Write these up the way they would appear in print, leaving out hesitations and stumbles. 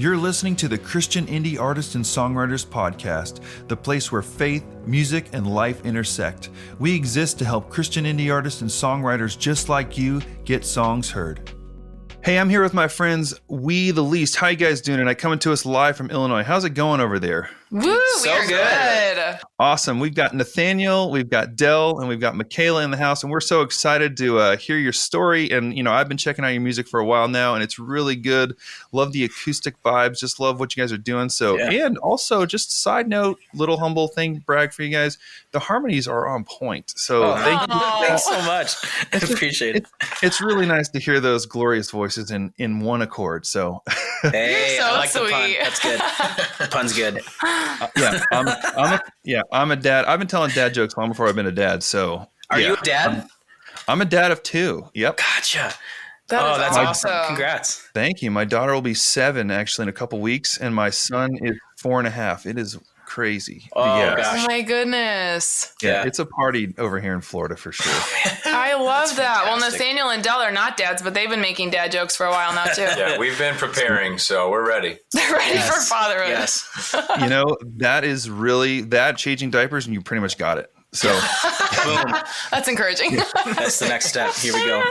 You're listening to the Christian Indie Artists and Songwriters Podcast, the place where faith, music, and life intersect. We exist to help Christian indie artists and songwriters just like you get songs heard. Hey, I'm here with my friends, We the Least. How you guys doing tonight? Coming to us live from Illinois. How's it going over there? Woo, so we're good. Awesome. We've got Nathanael, we've got Dell, and we've got Michaela in the house, and we're so excited to hear your story. And, you know, I've been checking out your music for a while now, and it's really good. Love the acoustic vibes. Just love what you guys are doing. So, And also, just a side note, little humble thing, brag for you guys, the harmonies are on point. So thank you. Thanks so much. I appreciate it. It's really nice to hear those glorious voices in one accord. So, hey, so I like sweet. the pun. That's good. The pun's good. I'm a dad. I've been telling dad jokes long before I've been a dad. So, are you a dad? I'm a dad of two. Yep. Gotcha. That's awesome. Congrats. Thank you. My daughter will be 7 actually in a couple weeks, and my son is 4.5. It is crazy. Oh, gosh. Oh my goodness. Yeah, it's a party over here in Florida for sure. I love that. Well, fantastic. Nathanael and Dell are not dads, but they've been making dad jokes for a while now too. Yeah, we've been preparing, so we're ready. They're ready for fatherhood. Yes. You know, that is really that changing diapers, and you pretty much got it. So, Boom. That's encouraging. That's the next step. Here we go.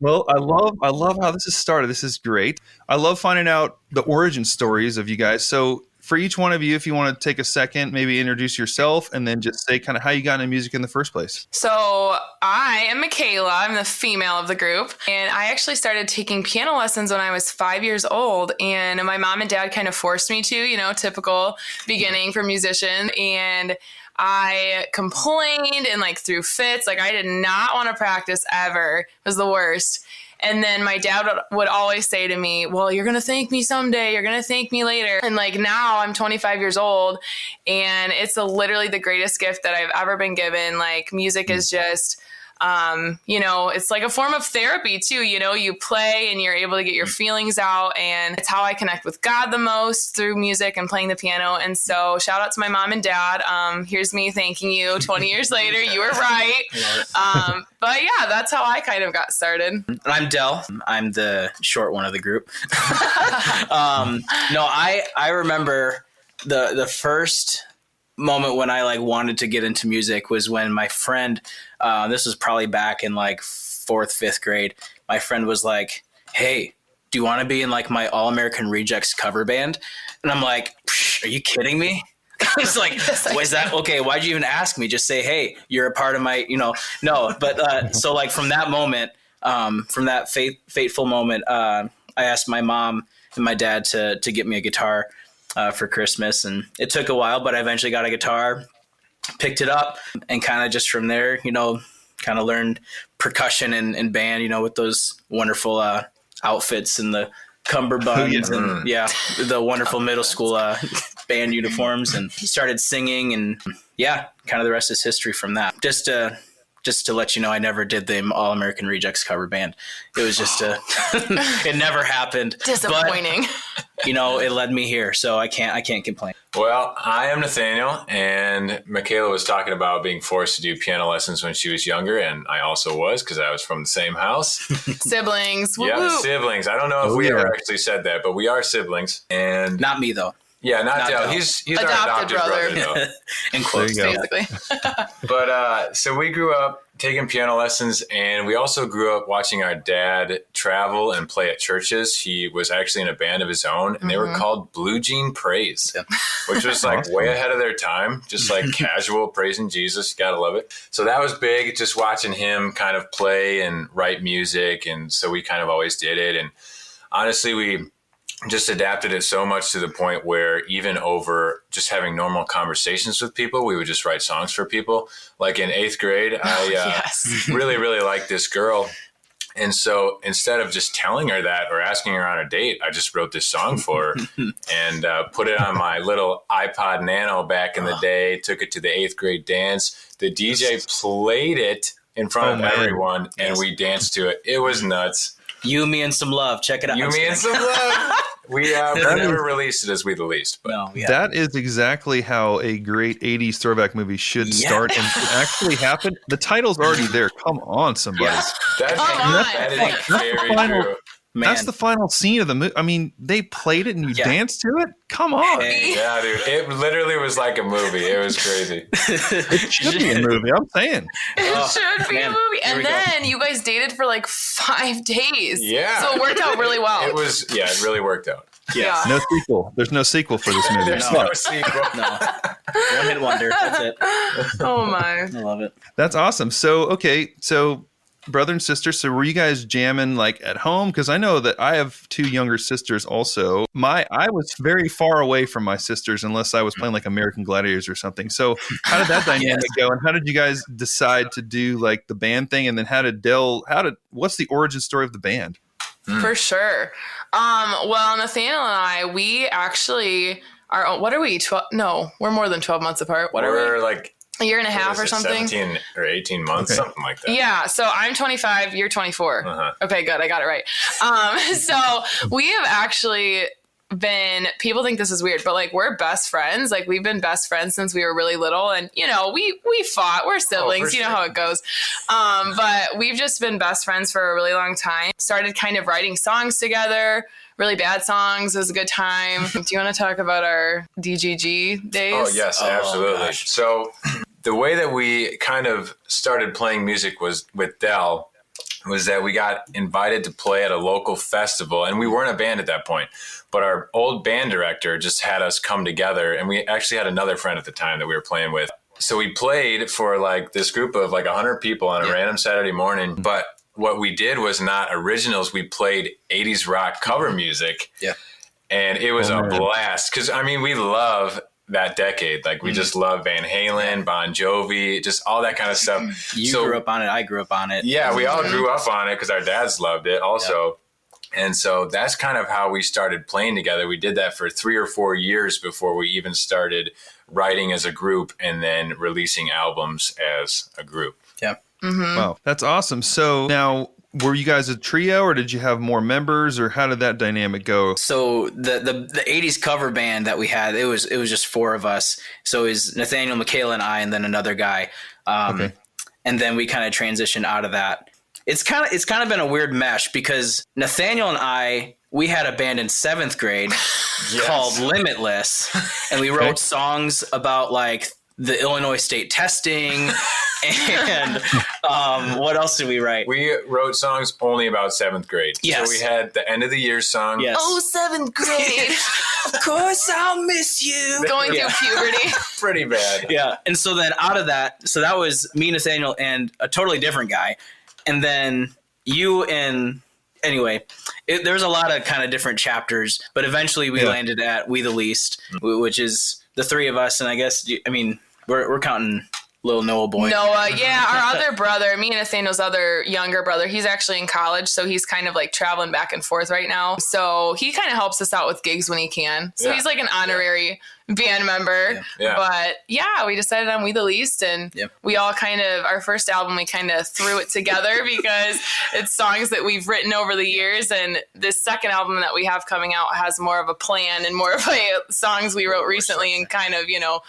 well, I love how this has started. This is great. I love finding out the origin stories of you guys. So, for each one of you, if you want to take a second, maybe introduce yourself and then just say kind of how you got into music in the first place. So I am Michaela. I'm the female of the group. And I actually started taking piano lessons when I was 5 years old. And my mom and dad kind of forced me to, you know, typical beginning for musician. And I complained and threw fits. I did not want to practice ever. It was the worst. And then my dad would always say to me, well, you're going to thank me someday. You're going to thank me later. And now I'm 25 years old and it's literally the greatest gift that I've ever been given. Music is just, it's like a form of therapy too. You know, you play and you're able to get your feelings out, and it's how I connect with God the most, through music and playing the piano. And so shout out to my mom and dad. Here's me thanking you 20 years later. You were right. But yeah, that's how I kind of got started. I'm Dell. I'm the short one of the group. I remember the first moment when I wanted to get into music was when my friend, this was probably back in 4th, 5th grade. My friend was like, hey, do you want to be in my All-American Rejects cover band? And I'm like, are you kidding me? I was like, was that okay? Why'd you even ask me? Just say, hey, you're a part of my, no. But so from that moment, from that fateful moment, I asked my mom and my dad to get me a guitar for Christmas. And it took a while, but I eventually got a guitar, picked it up, and kind of just from there, kind of learned percussion and band, with those wonderful outfits and the cummerbunds and the wonderful middle school band uniforms, and started singing, and kind of the rest is history from that. Just to let you know, I never did the All-American Rejects cover band. It was just it never happened. Disappointing. But, it led me here, so I can't complain. Well, I am Nathanael, and Michaela was talking about being forced to do piano lessons when she was younger, and I also was, because I was from the same house. Siblings. Yeah, Woo-woo. siblings. I don't know if we ever actually said that, but we are siblings. And Not me, though. Yeah, not Dell. Dell. He's our adopted brother though. In quotes, basically. But so we grew up taking piano lessons, and we also grew up watching our dad travel and play at churches. He was actually in a band of his own, and they were called Blue Jean Praise, which was way ahead of their time, just casual praising Jesus. You gotta love it. So that was big, just watching him kind of play and write music, and so we kind of always did it. And honestly, we just adapted it so much to the point where even over just having normal conversations with people, we would just write songs for people. Like in 8th grade, I really, really liked this girl. And so instead of just telling her that or asking her on a date, I just wrote this song for her and put it on my little iPod Nano back in the day, took it to the 8th grade dance. The DJ played it in front of everyone, and we danced to it. It was nuts. You, Me, and Some Love. Check it out. You, Me, and Some Love. We never released it as We the Least. But. No, that is exactly how a great 80s throwback movie should start and actually happen. The title's already there. Come on, somebody. That is very true. Man. That's the final scene of the movie. I mean, they played it and you danced to it? Come on. Hey. Yeah, dude. It literally was like a movie. It was crazy. It should be a movie, I'm saying. It should be a man. movie. Here And we go. then you guys dated for like 5 days. Yeah. So it worked out really well. It really worked out. Yes. No sequel. There's no sequel for this movie. There's no sequel. No. One hit wonder. That's it. Oh my. I love it. That's awesome. So, okay. So, brother and sister, so were you guys jamming like at home? Because I know that I have 2 younger sisters also. I was very far away from my sisters unless I was playing like American Gladiators or something. So how did that dynamic go? And how did you guys decide to do like the band thing? And then what's the origin story of the band? For sure. Well, Nathanael and I, we actually are, what are we? 12? No, we're more than 12 months apart. What are we? We're like A year and a half or something? 17 or 18 months, something like that. Yeah, so I'm 25, you're 24. Okay, good, I got it right. So we have actually people think this is weird, but like we're best friends. Like we've been best friends since we were really little, and you know, we fought. We're siblings, you know how it goes. But we've just been best friends for a really long time. Started kind of writing songs together. Really bad songs. It was a good time. Do you want to talk about our DGG days? Oh, yes, absolutely. Gosh. So the way that we kind of started playing music was with Dell was that we got invited to play at a local festival, and we weren't a band at that point, but our old band director just had us come together, and we actually had another friend at the time that we were playing with. So we played for like this group of like 100 people on a random Saturday morning, but what we did was not originals. We played 80s rock cover music. Yeah. And it was a blast. Because, I mean, we love that decade. Like, we just love Van Halen, Bon Jovi, just all that kind of stuff. You grew up on it. I grew up on it. Yeah, we all grew up on it because our dads loved it also. Yeah. And so that's kind of how we started playing together. We did that for 3 or 4 years before we even started writing as a group and then releasing albums as a group. Yeah. Mm-hmm. Wow, that's awesome. So now, were you guys a trio, or did you have more members, or how did that dynamic go? So the 80s cover band that we had, it was just 4 of us. So it was Nathanael, Michaela, and I, and then another guy. And then we kind of transitioned out of that. It's kind of been a weird mesh because Nathanael and I, we had a band in 7th grade called Limitless, and we wrote songs about like the Illinois state testing. And what else did we write? We wrote songs only about 7th grade. Yes. So we had the end of the year song. Yes. Oh, 7th grade. Of course I'll miss you. Going through puberty. Pretty bad. Yeah. And so then out of that, so that was me, Nathanael, and a totally different guy. And then you and anyway, there's a lot of kind of different chapters, but eventually we landed at We the Least, which is the 3 of us. And I guess, I mean, we're counting little Noah boy. Noah, yeah, our other brother, me and Nathaniel's other younger brother, he's actually in college, so he's kind of like traveling back and forth right now. So he kind of helps us out with gigs when he can. So he's like an honorary band member. Yeah. But yeah, we decided on We the Least, and we all kind of, our first album, we kind of threw it together because it's songs that we've written over the years. And this second album that we have coming out has more of a plan and more of songs we wrote recently and kind of, you know,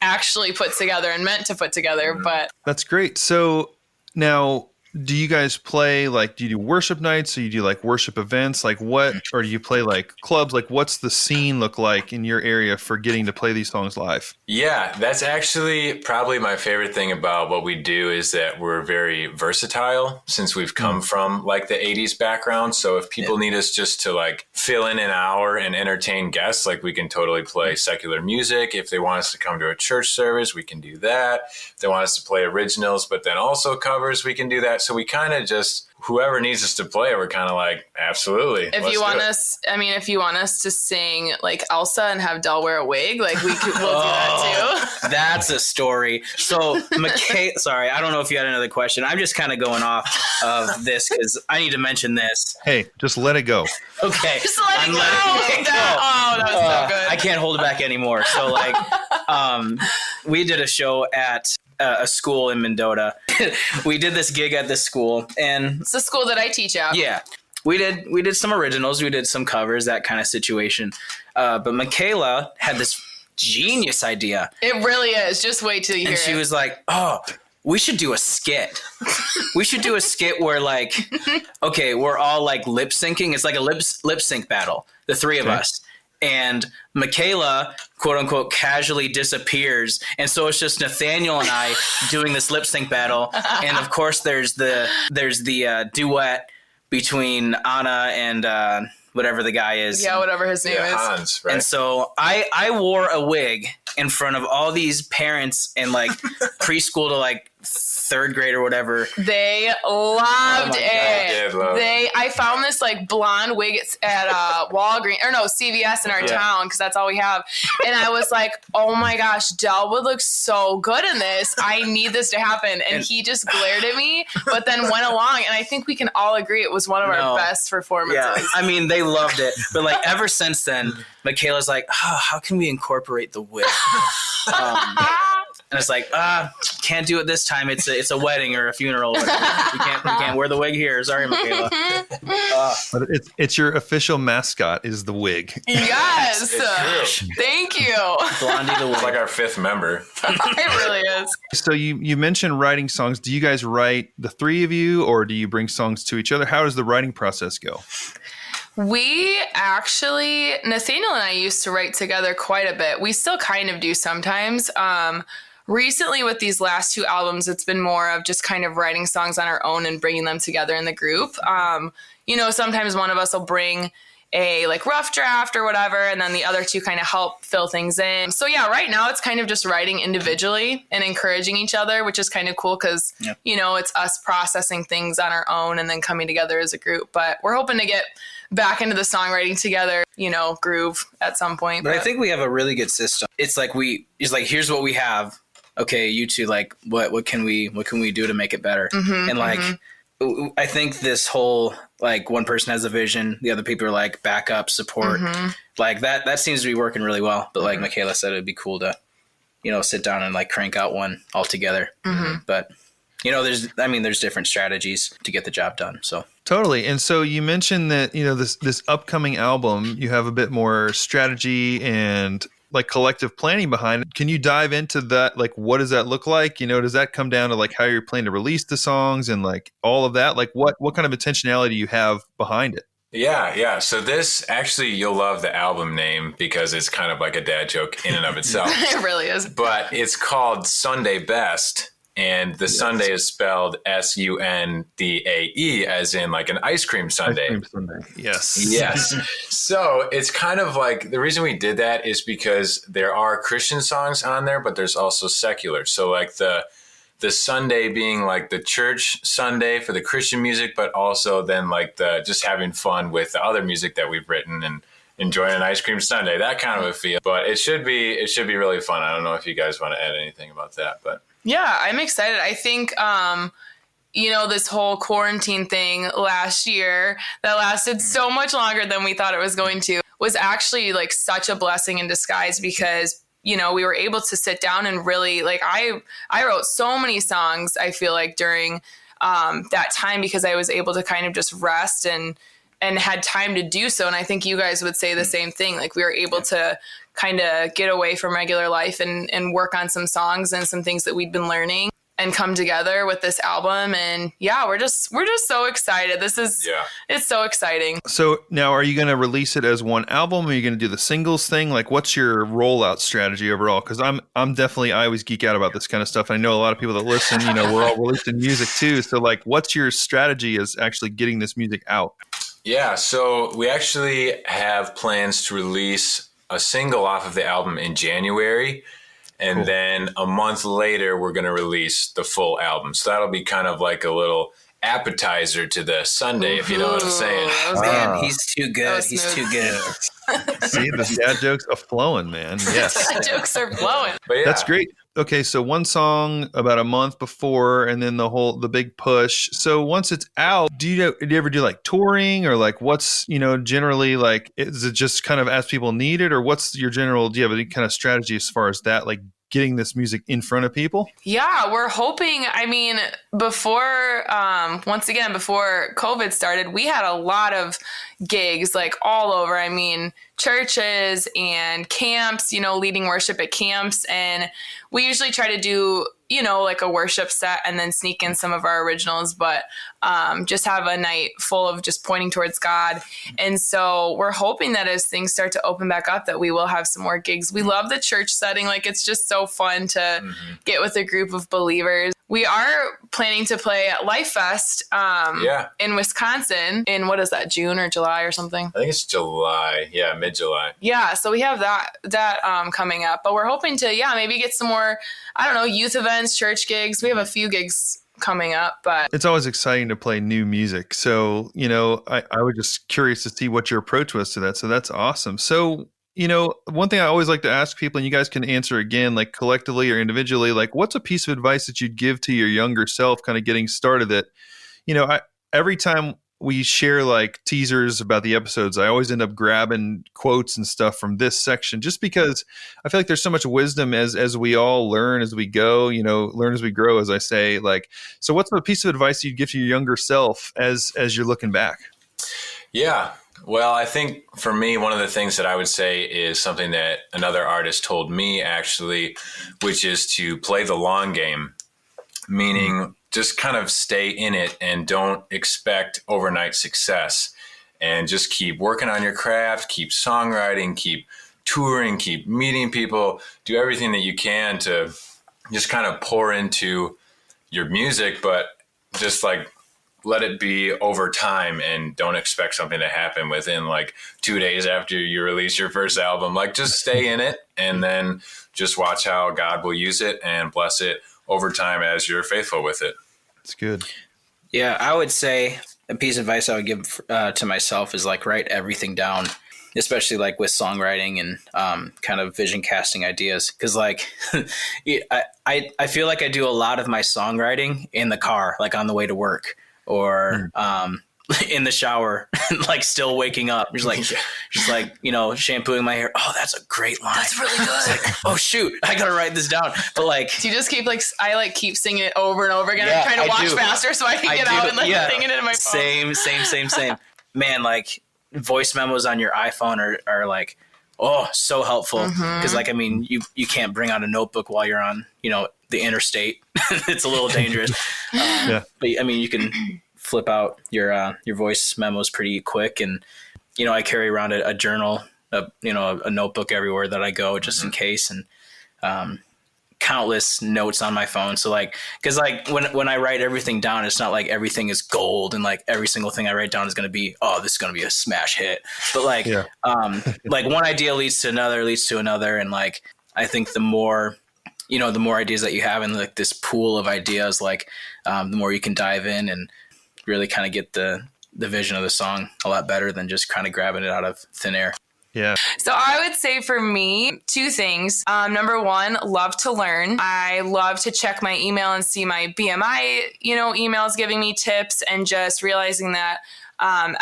actually put together and meant to put together. But That's great. So now, do you guys play, like, do you do worship nights? Or you do like worship events? Like what, or do you play like clubs? Like what's the scene look like in your area for getting to play these songs live? Yeah, that's actually probably my favorite thing about what we do is that we're very versatile since we've come from like the 80s background. So if people need us just to like fill in an hour and entertain guests, like we can totally play secular music. If they want us to come to a church service, we can do that. If they want us to play originals, but then also covers, we can do that. So we kind of just, whoever needs us to play, we're kind of like, absolutely. if you want us, I mean, if you want us to sing like Elsa and have Dell wear a wig, like we'll do that too. That's a story. So sorry, I don't know if you had another question. I'm just kind of going off of this because I need to mention this. Hey, just let it go. Okay. Just let it go. That was so good. I can't hold it back anymore. So like, we did a show at a school in Mendota. We did this gig at this school, and it's the school that I teach at. Yeah, we did some originals, we did some covers, that kind of situation. But Michaela had this genius idea. It really is. Just wait till you hear and she it. was like, "Oh, we should do a skit. We should do a skit where like, okay, we're all like lip syncing. It's like a lip sync battle, the three of us. And Michaela, quote unquote, casually disappears. And so it's just Nathanael and I doing this lip sync battle. And of course there's the duet between Anna and whatever the guy is. Yeah, whatever his name is. Hans, right? And so I wore a wig in front of all these parents in like preschool to like third grade or whatever. They loved it. Yeah, I found this like blonde wig at Walgreens or no CVS in our town because that's all we have. And I was like, oh my gosh, Dell would look so good in this. I need this to happen. And he just glared at me, but then went along. And I think we can all agree it was one of our best performances. Yeah, I mean they loved it, but like ever since then, Michaela's like, oh, how can we incorporate the wig? And it's like, can't do it this time. It's a wedding or a funeral. We can't wear the wig here. Sorry, Michaela. But it's your official mascot is the wig. Yes. It's true. Thank you. Blondie the wig. It's like our fifth member. It really is. So you mentioned writing songs. Do you guys write, the three of you, or do you bring songs to each other? How does the writing process go? We actually, Nathanael and I used to write together quite a bit. We still kind of do sometimes. Recently with these last two albums, it's been more of just kind of writing songs on our own and bringing them together in the group. Sometimes one of us will bring a like rough draft or whatever, and then the other two kind of help fill things in. So yeah, right now it's kind of just writing individually and encouraging each other, which is kind of cool because, it's us processing things on our own and then coming together as a group. But we're hoping to get back into the songwriting together, groove at some point. But I think we have a really good system. It's like here's what we have. Okay, you two, like what can we do to make it better? And like I think this whole like one person has a vision, the other people are like backup support. Like that seems to be working really well. But like Michaela said, it'd be cool to sit down and like crank out one all together. But there's different strategies to get the job done. So Totally. And so you mentioned that, this upcoming album, you have a bit more strategy and like collective planning behind it. Can you dive into that? Like, what does that look like? Does that come down to like how you're planning to release the songs and like all of that? Like what kind of intentionality do you have behind it? Yeah. So this actually, you'll love the album name because it's kind of like a dad joke in and of itself. It really is. But it's called Sundae Best. And the Sundae is spelled Sundae, as in like an ice cream sundae. Ice cream sundae. Yes. Yes. So it's kind of like the reason we did that is because there are Christian songs on there, but there's also secular. So like the Sunday being like the church Sunday for the Christian music, but also then like the just having fun with the other music that we've written and enjoying an ice cream sundae, that kind of a feel. But it should be really fun. I don't know if you guys want to add anything about that, but. Yeah, I'm excited. I think, this whole quarantine thing last year that lasted so much longer than we thought it was going to was actually like such a blessing in disguise because, we were able to sit down and really like I wrote so many songs, I feel like during that time because I was able to kind of just rest and had time to do so. And I think you guys would say the same thing. Like we were able to kind of get away from regular life and work on some songs and some things that we'd been learning and come together with this album. And yeah, we're just so excited. It's so exciting. So now are you going to release it as one album? Are you going to do the singles thing? Like what's your rollout strategy overall? Cause I'm definitely, I always geek out about this kind of stuff. I know a lot of people that listen, we're all releasing music too. So like, what's your strategy as actually getting this music out? Yeah. So we actually have plans to release a single off of the album in January. And cool. Then a month later, we're going to release the full album. So that'll be kind of like a little appetizer to the Sunday, if you know what I'm saying. Man, he's too good. He's too good. See, the dad jokes are flowing, man. Yes. Dad jokes are flowing. But yeah. That's great. Okay, so one song about a month before and then the big push. So once it's out, do you ever do like touring or like what's, generally like, is it just kind of as people need it or what's your general, do you have any kind of strategy as far as that, like getting this music in front of people? Yeah, we're hoping, before COVID started, we had a lot of gigs like all over. churches and camps, leading worship at camps. And we usually try to do, like a worship set and then sneak in some of our originals, but just have a night full of just pointing towards God. And so we're hoping that as things start to open back up, that we will have some more gigs. We love the church setting. Like, it's just so fun to get with a group of believers. We are planning to play at Life Fest in Wisconsin in, what is that, June or July or something? I think it's July. Yeah, mid-July. Yeah, so we have that coming up. But we're hoping to, maybe get some more, I don't know, youth events, church gigs. We have a few gigs coming up, but it's always exciting to play new music. So, I was just curious to see what your approach was to that. So that's awesome. So, one thing I always like to ask people, and you guys can answer again, like collectively or individually, like what's a piece of advice that you'd give to your younger self kind of getting started that, every time we share like teasers about the episodes, I always end up grabbing quotes and stuff from this section, just because I feel like there's so much wisdom as we all learn as we go, learn as we grow, as I say. Like, so what's a piece of advice you'd give to your younger self as you're looking back? Yeah. Well, I think for me, one of the things that I would say is something that another artist told me actually, which is to play the long game, meaning just kind of stay in it and don't expect overnight success, and just keep working on your craft, keep songwriting, keep touring, keep meeting people, do everything that you can to just kind of pour into your music, but just like let it be over time and don't expect something to happen within like 2 days after you release your first album. Like, just stay in it and then just watch how God will use it and bless it over time as you're faithful with it. It's good. Yeah, I would say a piece of advice I would give to myself is like write everything down, especially like with songwriting and kind of vision casting ideas. Cause like I feel like I do a lot of my songwriting in the car, like on the way to work or in the shower, like still waking up. Just like, shampooing my hair. Oh, that's a great line. that's really good. Like, oh shoot, I gotta write this down. But like, do you just keep I keep singing it over and over again? Yeah, I'm trying to watch do. faster so I can get out and sing it in my phone. Same. Man, like voice memos on your iPhone are like, oh, so helpful. Cause like, I mean, you can't bring out a notebook while you're on, the interstate. It's a little dangerous. But I mean, you can flip out your voice memos pretty quick. And, I carry around a journal, a notebook everywhere that I go just in case. And, countless notes on my phone. So like, cause like when I write everything down, it's not like everything is gold and like every single thing I write down is going to be, oh, this is going to be a smash hit. But like, like one idea leads to another. And like, I think the more ideas that you have in like this pool of ideas, like, the more you can dive in and really kind of get the vision of the song a lot better than just kind of grabbing it out of thin air. Yeah. So I would say for me, 2 things. Number 1, love to learn. I love to check my email and see my BMI, emails giving me tips, and just realizing that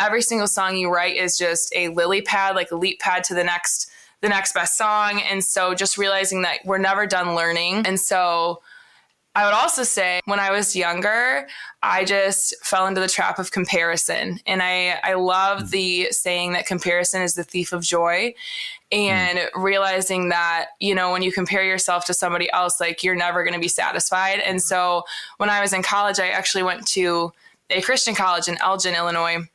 every single song you write is just a lily pad, like a leap pad to the next best song. And so just realizing that we're never done learning. And so I would also say when I was younger, I just fell into the trap of comparison. And I love the saying that comparison is the thief of joy, and realizing that, when you compare yourself to somebody else, like you're never going to be satisfied. And so when I was in college, I actually went to a Christian college in Elgin, Illinois,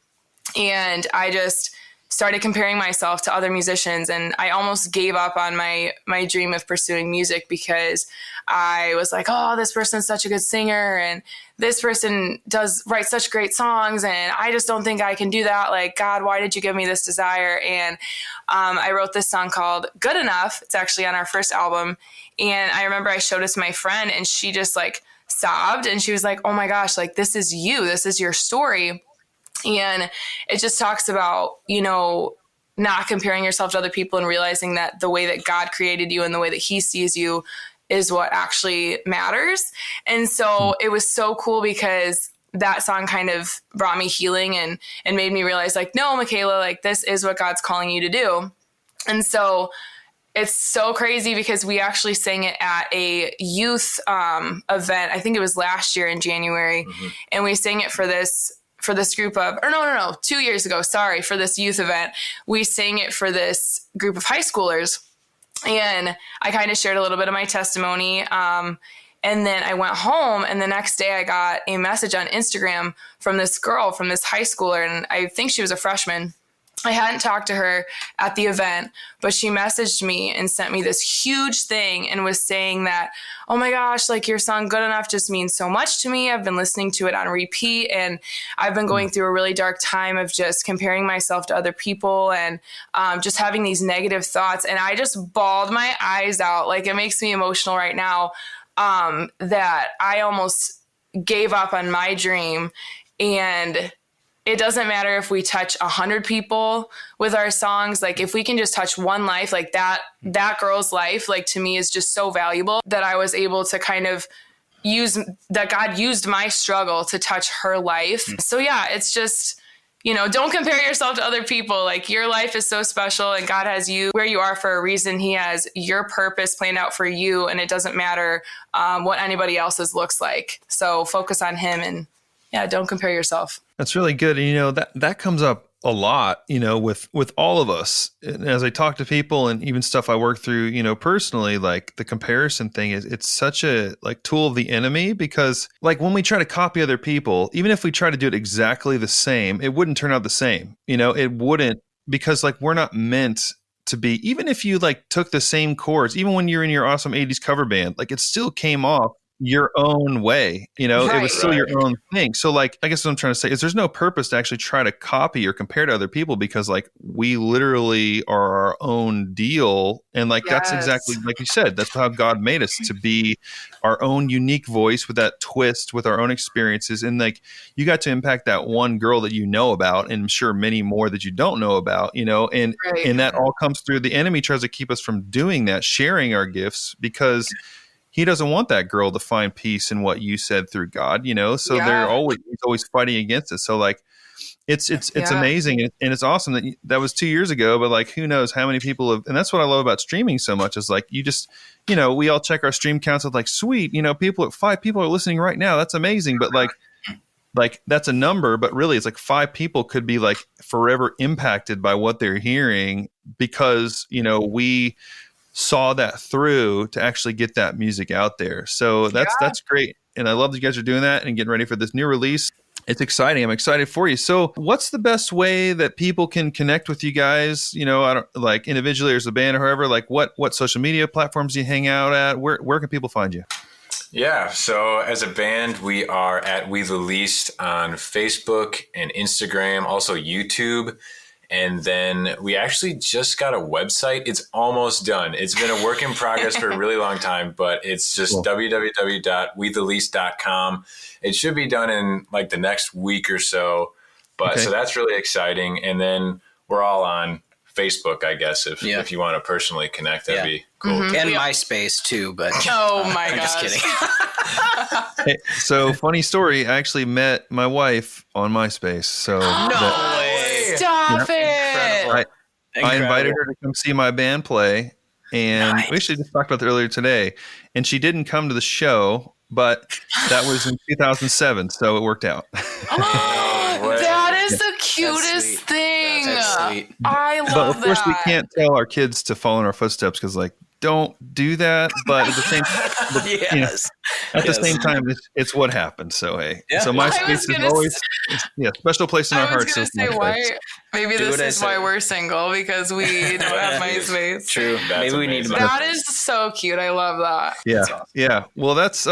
and I just started comparing myself to other musicians, and I almost gave up on my dream of pursuing music because I was like, oh, this person's such a good singer and this person write such great songs, and I just don't think I can do that. Like, God, why did you give me this desire? And I wrote this song called Good Enough. It's actually on our first album. And I remember I showed it to my friend, and she just like sobbed, and she was like, oh my gosh, like this is you, this is your story. And it just talks about, not comparing yourself to other people and realizing that the way that God created you and the way that he sees you is what actually matters. And so it was so cool because that song kind of brought me healing and made me realize like, no, Michaela, like this is what God's calling you to do. And so it's so crazy because we actually sang it at a youth event. I think it was last year in January. And we sang it for this group of, or no, 2 years ago, sorry, for this youth event. We sang it for this group of high schoolers. And I kind of shared a little bit of my testimony. And And then I went home, and the next day I got a message on Instagram from this girl, from this high schooler, and I think she was a freshman. I hadn't talked to her at the event, but she messaged me and sent me this huge thing and was saying that, oh my gosh, like your song Good Enough just means so much to me. I've been listening to it on repeat, and I've been going through a really dark time of just comparing myself to other people and just having these negative thoughts. And I just bawled my eyes out. Like, it makes me emotional right now that I almost gave up on my dream. And it doesn't matter if we touch 100 people with our songs. Like, if we can just touch one life, like that girl's life, like, to me is just so valuable that I was able to kind of that God used my struggle to touch her life. So yeah, it's just, don't compare yourself to other people. Like, your life is so special, and God has you where you are for a reason. He has your purpose planned out for you, and it doesn't matter what anybody else's looks like. So focus on him, and yeah, don't compare yourself. That's really good. And, that comes up a lot, with all of us. And as I talk to people and even stuff I work through, personally, like the comparison thing it's such a tool of the enemy, because when we try to copy other people, even if we try to do it exactly the same, it wouldn't turn out the same. It wouldn't, because we're not meant to be, even if you took the same chords, even when you're in your awesome 80s cover band, it still came off your own way, it was still your own thing. So I guess what I'm trying to say is there's no purpose to actually try to copy or compare to other people, because we literally are our own deal. And that's exactly like you said, that's how God made us, to be our own unique voice with that twist, with our own experiences. And you got to impact that one girl that you know about, and I'm sure many more that you don't know about, and that all comes through. The enemy tries to keep us from doing that, sharing our gifts, because he doesn't want that girl to find peace in what you said through God, so they're always fighting against it. So it's amazing. And it's awesome that was 2 years ago, but who knows how many people have, and that's what I love about streaming so much is you just, we all check our stream counts of sweet, 5 people are listening right now. That's amazing. But that's a number, but really it's 5 people could be forever impacted by what they're hearing, because, we saw that through to actually get that music out there. So that's great. And I love that you guys are doing that and getting ready for this new release. It's exciting. I'm excited for you. So what's the best way that people can connect with you guys? I don't individually or as a band or however, what social media platforms do you hang out at? Where can people find you? Yeah. So as a band, we are at We the Least on Facebook and Instagram, also YouTube. And then we actually just got a website. It's almost done. It's been a work in progress for a really long time, but it's just www.wetheleast.com. It should be done in the next week or so. But so that's really exciting. And then we're all on Facebook, I guess, if you want to personally connect, that'd be cool. Mm-hmm. And MySpace too, but oh my gosh. Just kidding. Hey, so funny story, I actually met my wife on MySpace. So no way. Stop it. I invited her to come see my band play, and we actually just talked about that earlier today, and she didn't come to the show, but that was in 2007, so it worked out. That is the cutest thing. That's sweet. I love that. But of course, we can't tell our kids to follow in our footsteps, because don't do that. But at the same the same time, it's what happened. So hey, so MySpace is always special place in our hearts. I was going to say why. Maybe this is why we're single, because we don't have MySpace. True. Maybe we need to. That is so cute. I love that. Yeah, awesome. Yeah. Well, that's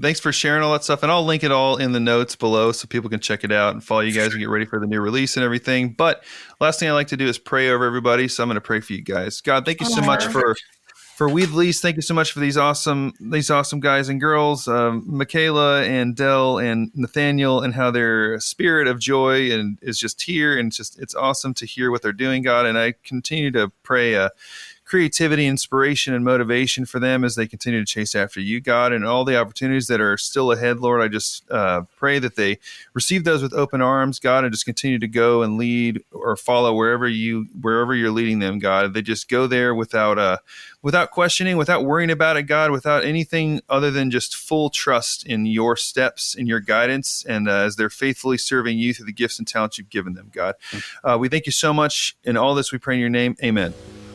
thanks for sharing all that stuff, and I'll link it all in the notes below so people can check it out and follow you guys and get ready for the new release and everything. But last thing I like to do is pray over everybody, so I'm going to pray for you guys. God, thank you so much for We the Least. Thank you so much for these awesome guys and girls, Michaela and Dell and Nathanael, and how their spirit of joy and is just here, and it's awesome to hear what they're doing, God. And I continue to pray creativity, inspiration, and motivation for them as they continue to chase after you, God, and all the opportunities that are still ahead, Lord. I just pray that they receive those with open arms, God, and just continue to go and lead or follow wherever you're leading them, God. They just go there without questioning, without worrying about it, God, without anything other than just full trust in your steps, in your guidance, and as they're faithfully serving you through the gifts and talents you've given them, God. We thank you so much. In all this, we pray in your name. Amen.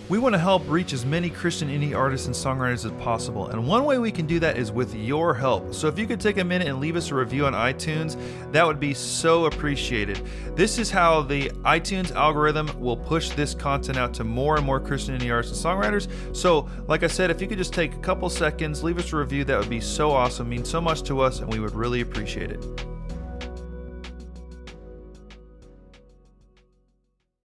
We want to help reach as many Christian indie artists and songwriters as possible, and one way we can do that is with your help. So if you could take a minute and leave us a review on iTunes, that would be so appreciated. This is how the iTunes algorithm will push this content out to more and more Christian indie artists and songwriters. So, like I said, if you could just take a couple seconds, leave us a review, that would be so awesome, means so much to us, and we would really appreciate it.